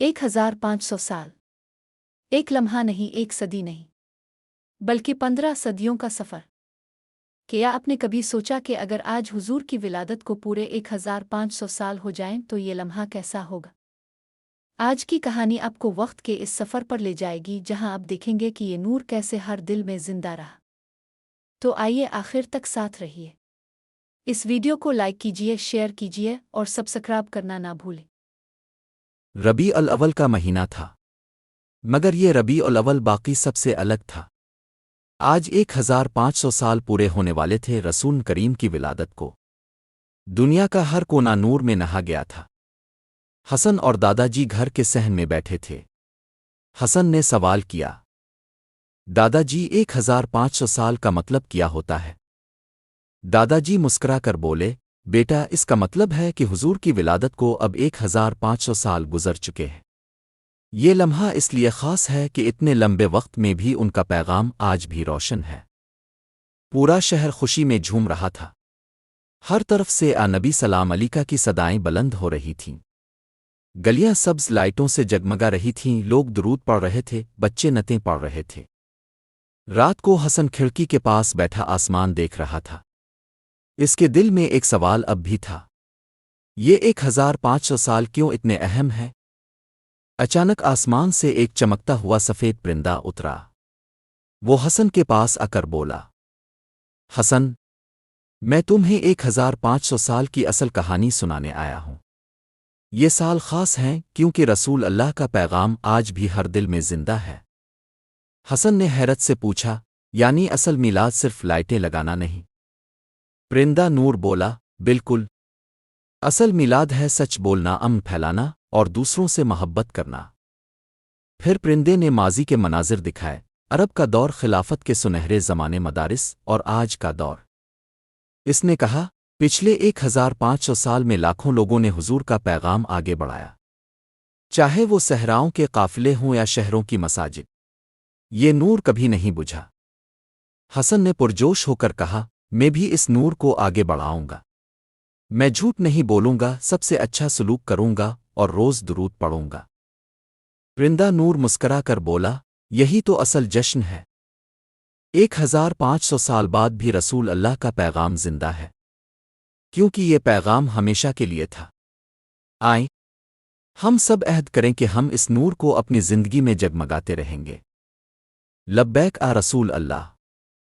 1500 साल एक लम्हा नहीं, एक सदी नहीं, बल्कि 15 सदियों का सफ़र। क्या आपने कभी सोचा कि अगर आज हुजूर की विलादत को पूरे 1500 साल हो जाएं तो ये लम्हा कैसा होगा? आज की कहानी आपको वक्त के इस सफ़र पर ले जाएगी जहां आप देखेंगे कि ये नूर कैसे हर दिल में जिंदा रहा। तो आइए आखिर तक साथ रहिए। इस वीडियो को लाइक कीजिए, शेयर कीजिए और सब्सक्राइब करना ना भूलें। रबी अल अव्वल का महीना था, मगर ये रबी अल अव्वल बाकी सबसे अलग था। आज 1500 साल पूरे होने वाले थे रसूल करीम की विलादत को। दुनिया का हर कोना नूर में नहा गया था। हसन और दादाजी घर के सहन में बैठे थे। हसन ने सवाल किया, दादाजी 1500 साल का मतलब क्या होता है? दादाजी मुस्कुरा कर बोले, बेटा, इसका मतलब है कि हुजूर की विलादत को अब 1500 साल गुजर चुके हैं। ये लम्हा इसलिए ख़ास है कि इतने लंबे वक्त में भी उनका पैगाम आज भी रोशन है। पूरा शहर खुशी में झूम रहा था। हर तरफ से नबी सलाम अलैका की सदाएं बुलंद हो रही थीं। गलियां सब्ज लाइटों से जगमगा रही थीं, लोग दुरूद पढ़ रहे थे, बच्चे नतें पढ़ रहे थे। रात को हसन खिड़की के पास बैठा आसमान देख रहा था। इसके दिल में एक सवाल अब भी था, ये 1500 साल क्यों इतने अहम हैं? अचानक आसमान से एक चमकता हुआ सफ़ेद परिंदा उतरा। वो हसन के पास आकर बोला, हसन, मैं तुम्हें 1500 साल की असल कहानी सुनाने आया हूं। ये साल खास हैं क्योंकि रसूल अल्लाह का पैगाम आज भी हर दिल में जिंदा है। हसन ने हैरत से पूछा, यानी असल मिलाद सिर्फ लाइटें लगाना नहीं? परिंदा नूर बोला, बिल्कुल। असल मिलाद है सच बोलना, अमन फैलाना और दूसरों से मोहब्बत करना। फिर परिंदे ने माजी के मनाजिर दिखाए, अरब का दौर, खिलाफत के सुनहरे ज़माने, मदारिस, और आज का दौर। इसने कहा, पिछले 1500 साल में लाखों लोगों ने हुजूर का पैगाम आगे बढ़ाया, चाहे वो सहराओं के काफिले हों या शहरों की मसाजिद। ये नूर कभी नहीं बुझा। हसन ने पुरजोश होकर कहा, मैं भी इस नूर को आगे बढ़ाऊंगा। मैं झूठ नहीं बोलूंगा, सबसे अच्छा सलूक करूंगा और रोज दुरूद पढ़ूंगा। परिंदा नूर मुस्करा कर बोला, यही तो असल जश्न है। 1500 साल बाद भी रसूल अल्लाह का पैगाम जिंदा है, क्योंकि ये पैगाम हमेशा के लिए था। आए, हम सब अहद करें कि हम इस नूर को अपनी जिंदगी में जगमगाते रहेंगे। लब्बैक आ रसूल अल्लाह।